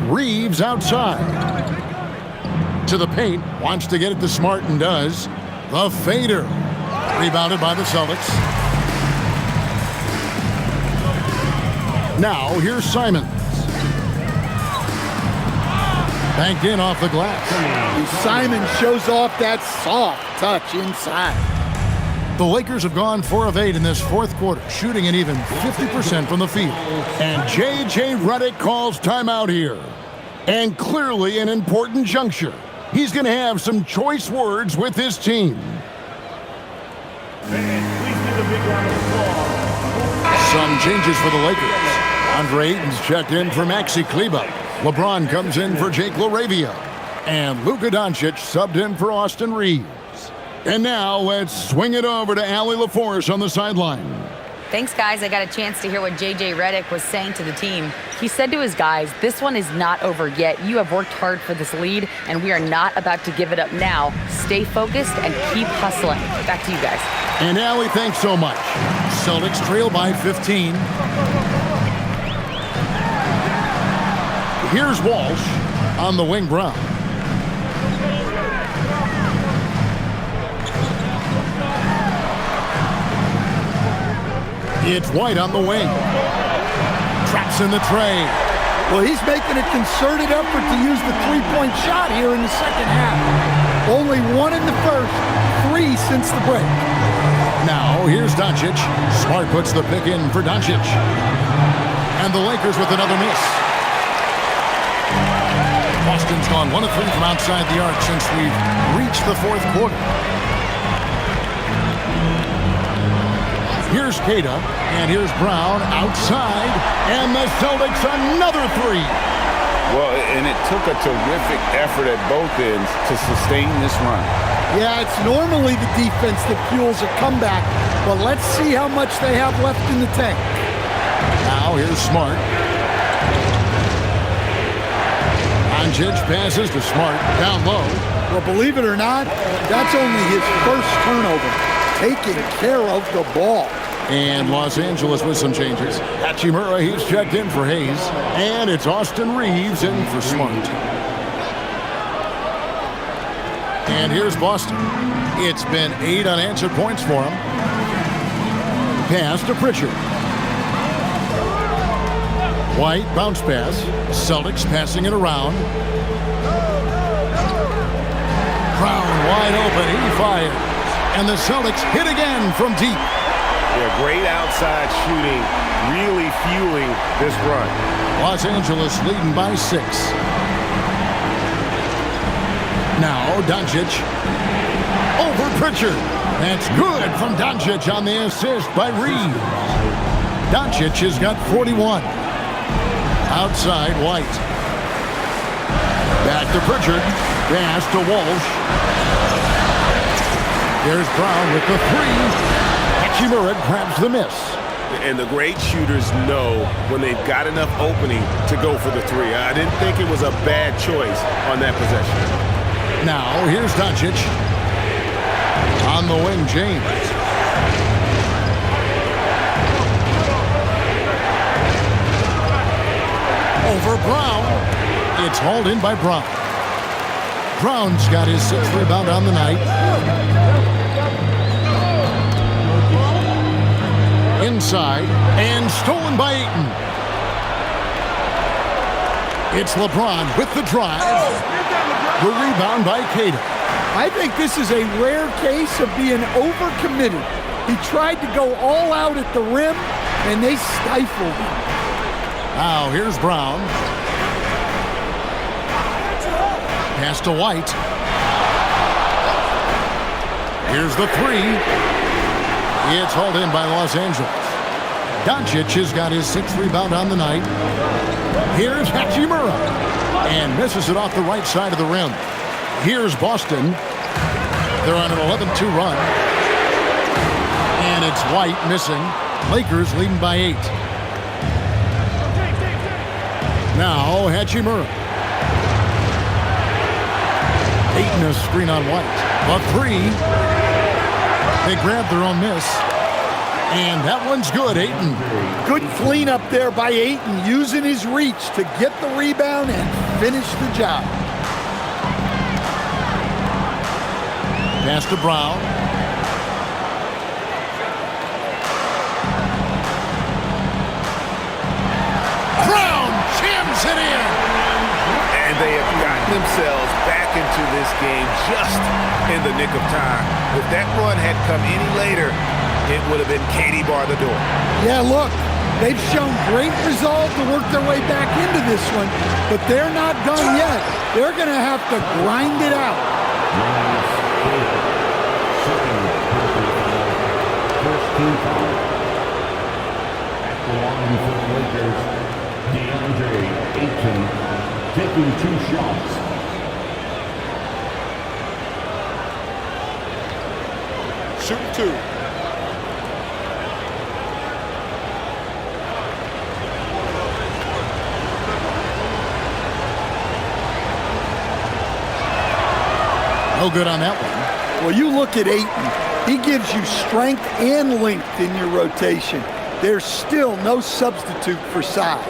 Reeves outside. To the paint. Wants to get it to Smart and does. The fader. Rebounded by the Celtics. Now here's Simons. Banked in off the glass. Simon shows off that soft touch inside. The Lakers have gone 4 of 8 in this fourth quarter, shooting an even 50% from the field. And J.J. Redick calls timeout here. And clearly an important juncture. He's going to have some choice words with his team. Some changes for the Lakers. Andre Ayton's checked in for Maxi Kleber. LeBron comes in for Jake LaRavia. And Luka Doncic subbed in for Austin Reeves. And now let's swing it over to Allie LaForce on the sideline. Thanks, guys. I got a chance to hear what J.J. Redick was saying to the team. He said to his guys, this one is not over yet. You have worked hard for this lead, and we are not about to give it up now. Stay focused and keep hustling. Back to you guys. And Allie, thanks so much. Celtics trail by 15. Here's Walsh on the wing. Brown. It's White on the wing. Traps in the tray. Well, he's making a concerted effort to use the three-point shot here in the second half. Only 1 in the first, 3 since the break. Now, here's Doncic. Smart puts the pick in for Doncic. And the Lakers with another miss. Boston's gone 1 of 3 from outside the arc since we've reached the fourth quarter. Here's Kata, and here's Brown outside, and the Celtics another 3. Well, and it took a terrific effort at both ends to sustain this run. Yeah, it's normally the defense that fuels a comeback, but let's see how much they have left in the tank. Now here's Smart. Doncic passes to Smart, down low. Well, believe it or not, that's only his first turnover. Taking care of the ball. And Los Angeles with some changes. Hachimura, he's checked in for Hayes. And it's Austin Reeves in for Smart. And here's Boston. It's been 8 unanswered points for him. Pass to Pritchard. White bounce pass. Celtics passing it around. Brown wide open. He fires. And the Celtics hit again from deep. Yeah, great outside shooting, really fueling this run. Los Angeles leading by 6. Now Doncic over Pritchard. That's good from Doncic on the assist by Reed. Doncic has got 41. Outside White. Back to Pritchard. Pass to Walsh. There's Brown with the 3. Hachimura grabs the miss. And the great shooters know when they've got enough opening to go for the 3. I didn't think it was a bad choice on that possession. Now here's Doncic. On the wing, James. Over Brown. It's hauled in by Brown. Brown's got his 6th rebound on the night. Inside and stolen by Ayton. It's LeBron with the drive. The rebound by Cater. I think this is a rare case of being overcommitted. He tried to go all out at the rim, and they stifled him. Now here's Brown. Pass to White. Here's the 3. It's hauled in by Los Angeles. Doncic has got his 6th rebound on the night. Here's Hachimura. And misses it off the right side of the rim. Here's Boston. They're on an 11-2 run. And it's White missing. Lakers leading by 8. Now Hachimura. Ayton a screen on White. A 3. They grab their own miss. And that one's good, Ayton. Good cleanup there by Ayton, using his reach to get the rebound and finish the job. Pass to Brown. Brown jams it in. And they have gotten themselves back into this game just in the nick of time. If that run had come any later, it would have been Katie bar the door. Yeah, look, they've shown great resolve to work their way back into this one, but they're not done yet. They're going to have to grind it out. First team foul. At the line for the Lakers, DeAndre Ayton taking 2 shots. Shoot 2. No good on that one. Well, you look at Ayton. He gives you strength and length in your rotation. There's still no substitute for size.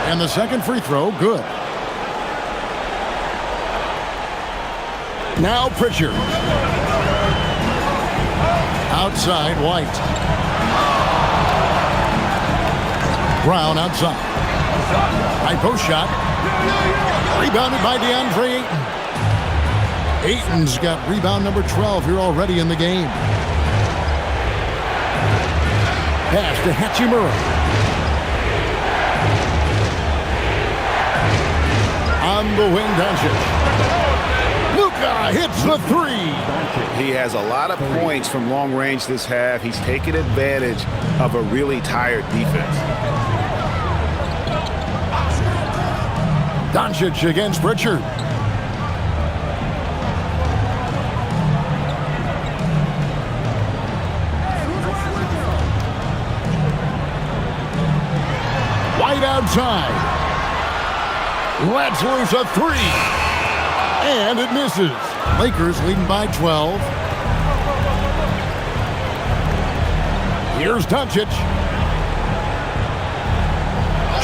And the second free throw, good. Now Pritchard. Outside, White. Brown outside. High post shot. Rebounded by DeAndre Ayton. Ayton's got rebound number 12 here already in the game. Pass to Hachimura. On the wing, Doncic. Luka hits the 3. He has a lot of points from long range this half. He's taken advantage of a really tired defense. Doncic against Pritchard. White outside. Lets loose a 3. And it misses. Lakers leading by 12. Here's Doncic.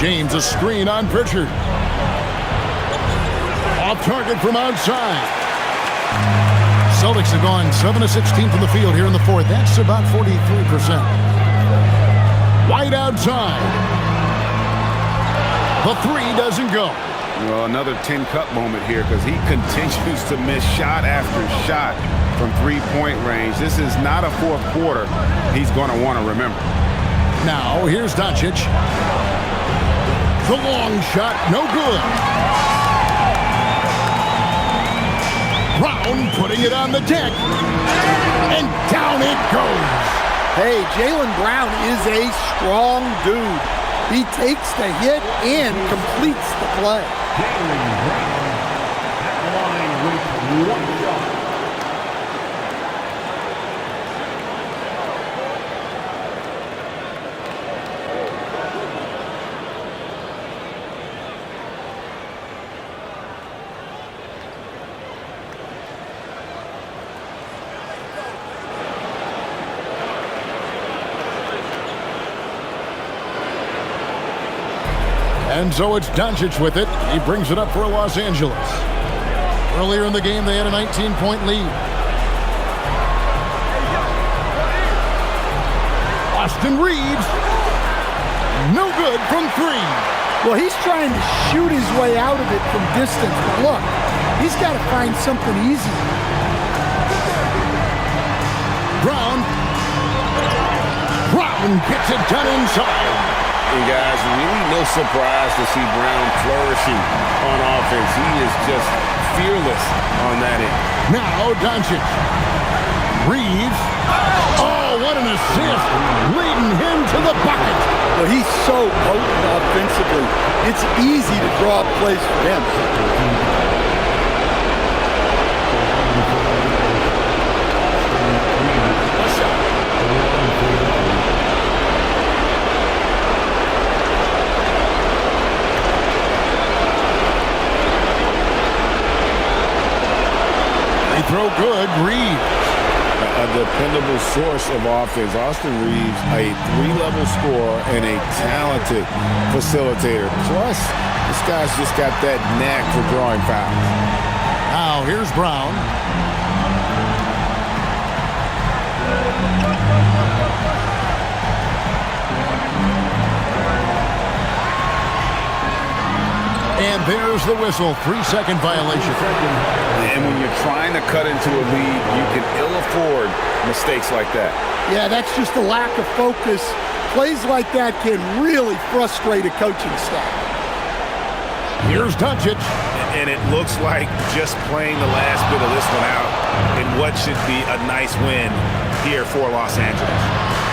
James, a screen on Pritchard. Off target from outside. Celtics have gone 7 of 16 from the field here in the fourth. That's about 43%. White outside. The three doesn't go. Well, another 10-cup moment here because he continues to miss shot after shot from three-point range. This is not a fourth quarter he's going to want to remember. Now, here's Doncic. The long shot, no good. Brown putting it on the deck. And down it goes. Hey, Jaylen Brown is a strong dude. He takes the hit and completes the play. Jaylen Brown at the line with 1 shot. And so it's Doncic with it. He brings it up for Los Angeles. Earlier in the game, they had a 19-point lead. Austin Reeves. No good from three. Well, he's trying to shoot his way out of it from distance. But look, he's got to find something easy. Brown gets it done inside. And guys, really no surprise to see Brown flourishing on offense. He is just fearless on that end. Now Doncic. Reeves. Oh, what an assist. Leading him to the bucket. Well, he's so potent offensively. It's easy to draw plays for him. Throw good, Reeves. A dependable source of offense. Austin Reeves, a three-level scorer and a talented facilitator. Plus, this guy's just got that knack for drawing fouls. Now, here's Brown. And there's the whistle. 3-second violation. And when you're trying to cut into a lead, you can ill afford mistakes like that. Yeah, that's just a lack of focus. Plays like that can really frustrate a coaching staff. Here's Doncic. And it looks like just playing the last bit of this one out in what should be a nice win here for Los Angeles.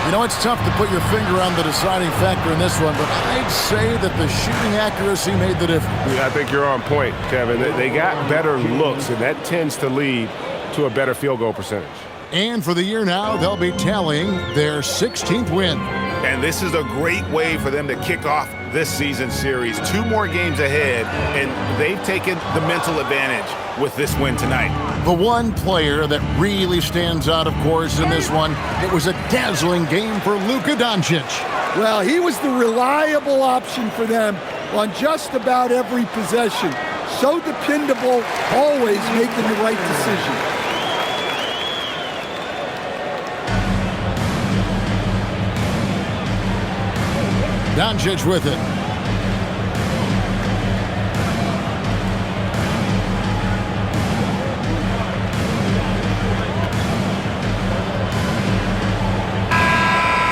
You know, it's tough to put your finger on the deciding factor in this one, but I'd say that the shooting accuracy made the difference. Yeah, I think you're on point, Kevin. They got better looks, and that tends to lead to a better field goal percentage. And for the year now, they'll be tallying their 16th win. And this is a great way for them to kick off this season series. 2 more games ahead, and they've taken the mental advantage with this win tonight. The one player that really stands out, of course, in this one, it was a dazzling game for Luka Doncic. Well, he was the reliable option for them on just about every possession. So dependable, always making the right decision. Doncic with it.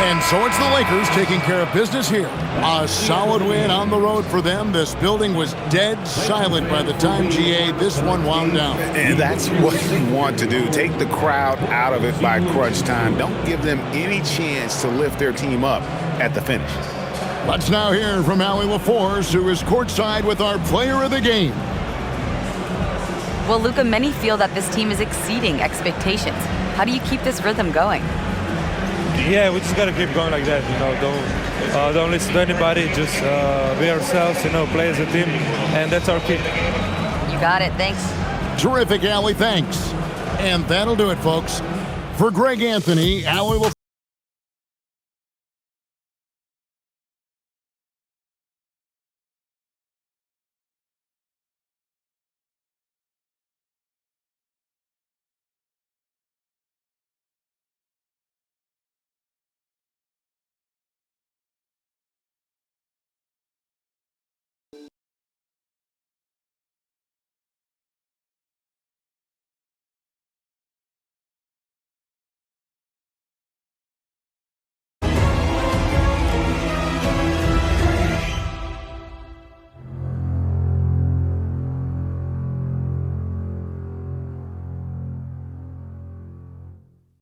And so it's the Lakers taking care of business here. A solid win on the road for them. This building was dead silent by the time, GA, this one wound down. And that's what you want to do. Take the crowd out of it by crunch time. Don't give them any chance to lift their team up at the finish. Let's now hear from Allie LaForce, who is courtside with our player of the game. Well, Luka, many feel that this team is exceeding expectations. How do you keep this rhythm going? Yeah, we just gotta keep going like that. You know, don't listen to anybody. Just be ourselves. You know, play as a team, and that's our key. You got it. Thanks. Terrific, Allie. Thanks. And that'll do it, folks. For Greg Anthony, Allie LaForce.